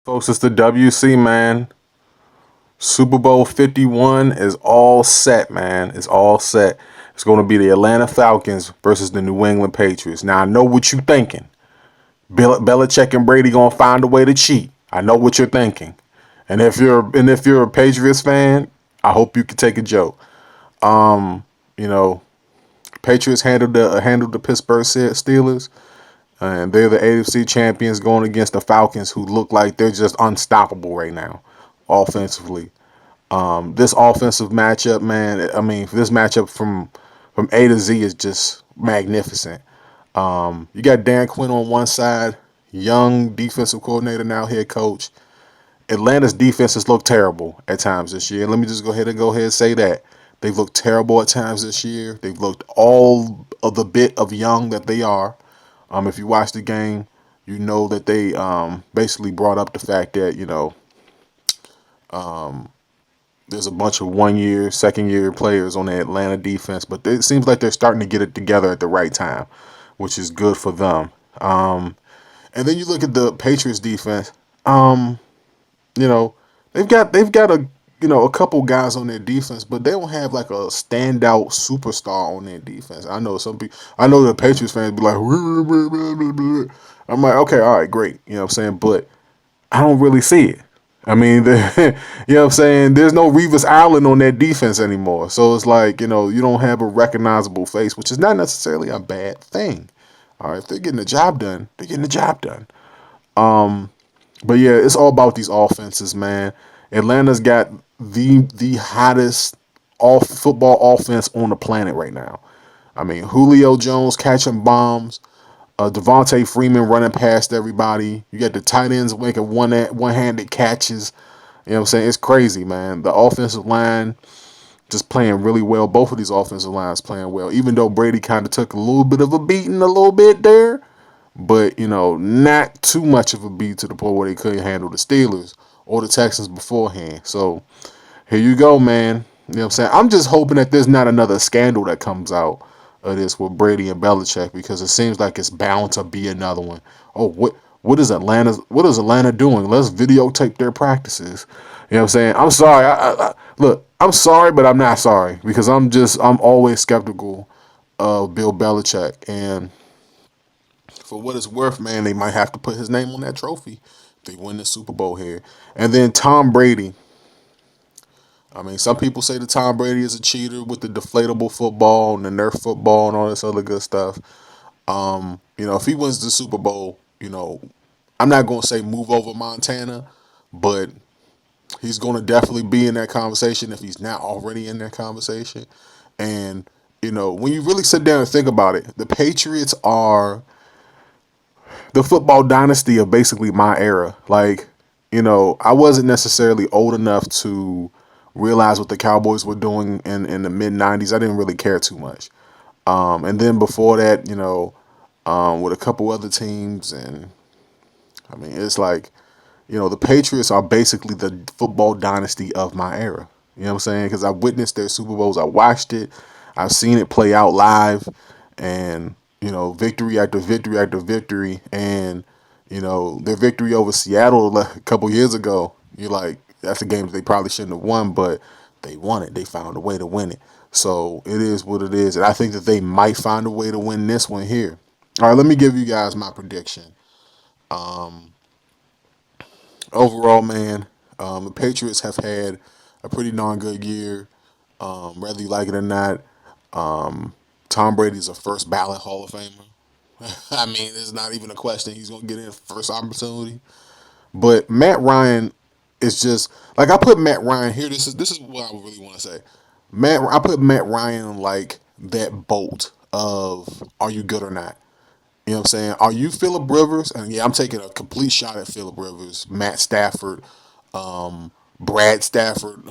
Folks, it's the WC, man. Super Bowl 51 is all set, man. It's all set. It's going to be the Atlanta Falcons versus the New England Patriots. Now, I know what you're thinking. Belichick and Brady going to find a way to cheat. I know what you're thinking. And if you're a Patriots fan, I hope you can take a joke. You know, Patriots handled the Pittsburgh Steelers, and they're the AFC champions going against the Falcons, who look like they're just unstoppable right now, offensively. This offensive matchup, man. I mean, this matchup from A to Z is just magnificent. You got Dan Quinn on one side, young defensive coordinator, now head coach. Atlanta's defenses look terrible at times this year. Let me just go ahead and say that they've looked terrible at times this year. They've looked all of the bit of young that they are. If you watch the game, you know that they basically brought up the fact that there's a bunch of 1 year, second year players on the Atlanta defense, but it seems like they're starting to get it together at the right time, which is good for them. And then you look at the Patriots defense. Um, you know, they've got a couple guys on their defense, but they don't have like a standout superstar on their defense. I know some people. I know the Patriots fans be like, I'm like, okay, all right, great. You know what I'm saying, but I don't really see it. I mean, you know what I'm saying? There's no Revis Island on that defense anymore. So it's like, you don't have a recognizable face, which is not necessarily a bad thing. All right, if they're getting the job done, they're getting the job done. But yeah, it's all about these offenses, man. Atlanta's got the hottest off football offense on the planet right now. I mean, Julio Jones catching bombs, Devontae Freeman running past everybody. You got the tight ends making one-handed catches. You know what I'm saying? It's crazy, man. The offensive line just playing really well. Both of these offensive lines playing well. Even though Brady kind of took a little bit of a beating a little bit there, but not too much of a beat to the point where they couldn't handle the Steelers or the Texans beforehand. So here you go, man. You know what I'm saying? I'm just hoping that there's not another scandal that comes out of this with Brady and Belichick, because it seems like it's bound to be another one. Oh, what is Atlanta doing? Let's videotape their practices. You know what I'm saying? I'm sorry. Look, I'm sorry, but I'm not sorry, because I'm always skeptical of Bill Belichick. And for what it's worth, man, they might have to put his name on that trophy if they win the Super Bowl here. And then Tom Brady. I mean, some people say that Tom Brady is a cheater with the deflatable football and the Nerf football and all this other good stuff. If he wins the Super Bowl, I'm not going to say move over Montana, but he's going to definitely be in that conversation if he's not already in that conversation. And, when you really sit down and think about it, the Patriots are the football dynasty of basically my era. Like, I wasn't necessarily old enough to realize what the Cowboys were doing in the mid '90s. I didn't really care too much. And then before that, with a couple other teams, and I mean, it's like, the Patriots are basically the football dynasty of my era. You know what I'm saying? Because I witnessed their Super Bowls, I watched it, I've seen it play out live, and victory after victory after victory, and their victory over Seattle a couple years ago. You're like, that's a game that they probably shouldn't have won, but they won it. They found a way to win it. So it is what it is, and I think that they might find a way to win this one here. All right, let me give you guys my prediction. Overall, man, the Patriots have had a pretty darn good year, whether you like it or not. Tom Brady's a first ballot Hall of Famer. I mean, it's not even a question. He's gonna get in first opportunity. But Matt Ryan is just like, I put Matt Ryan here. This is what I really want to say. I put Matt Ryan like that bolt of, are you good or not? You know what I'm saying? Are you Phillip Rivers? And yeah, I'm taking a complete shot at Phillip Rivers, Matt Stafford, Brad Stafford,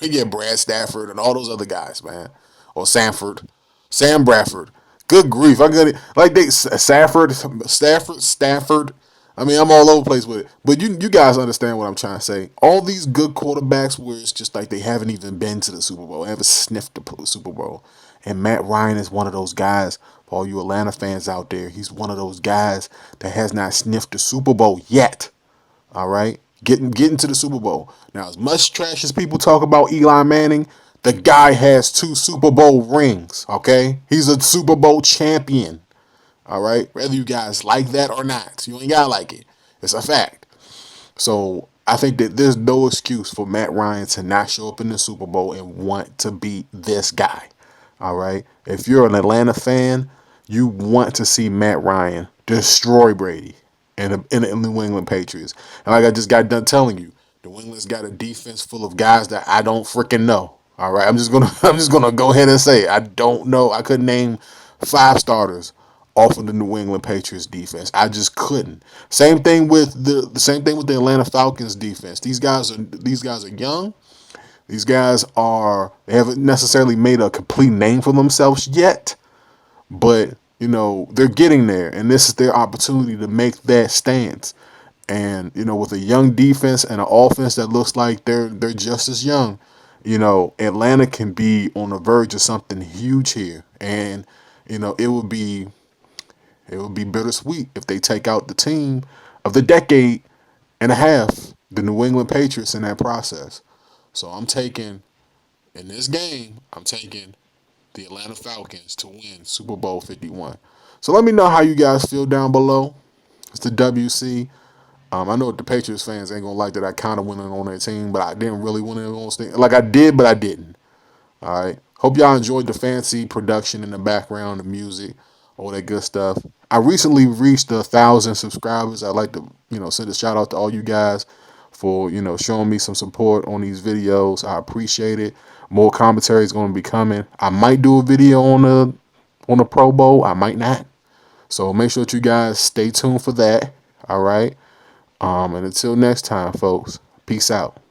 yeah, Brad Stafford, and all those other guys, man. Or Sam Bradford. Good grief, I got it. Like Stafford. I mean, I'm all over the place with it. But you guys understand what I'm trying to say. All these good quarterbacks where it's just like they haven't even been to the Super Bowl, haven't sniffed the Super Bowl. And Matt Ryan is one of those guys. For all you Atlanta fans out there, he's one of those guys that has not sniffed the Super Bowl yet. All right, getting to the Super Bowl. Now, as much trash as people talk about Eli Manning, the guy has 2 Super Bowl rings. Okay, he's a Super Bowl champion. All right, whether you guys like that or not, you ain't gotta like it. It's a fact. So I think that there's no excuse for Matt Ryan to not show up in the Super Bowl and want to beat this guy. All right. If you're an Atlanta fan, you want to see Matt Ryan destroy Brady in the New England Patriots. And like I just got done telling you, New England's got a defense full of guys that I don't freaking know. All right. I'm just gonna go ahead and say it. I don't know. I couldn't name 5 starters off of the New England Patriots defense. I just couldn't. Same thing with the Atlanta Falcons defense. These guys are young. They haven't necessarily made a complete name for themselves yet, but they're getting there, and this is their opportunity to make that stance. And with a young defense and an offense that looks like they're just as young, Atlanta can be on the verge of something huge here, and it would be bittersweet if they take out the team of the decade and a half, the New England Patriots, in that process. So in this game, I'm taking the Atlanta Falcons to win Super Bowl 51. So let me know how you guys feel down below. It's the WC. I know the Patriots fans ain't gonna like that I kind of went in on their team, but I didn't really win in on their team. Like I did, but I didn't. All right. Hope y'all enjoyed the fancy production in the background, the music, all that good stuff. I recently reached 1,000 subscribers. I'd like to, send a shout out to all you guys for, showing me some support on these videos. I appreciate it. More commentary is going to be coming. I might do a video on the Pro Bowl. I might not. So make sure that you guys stay tuned for that. All right. And until next time, folks. Peace out.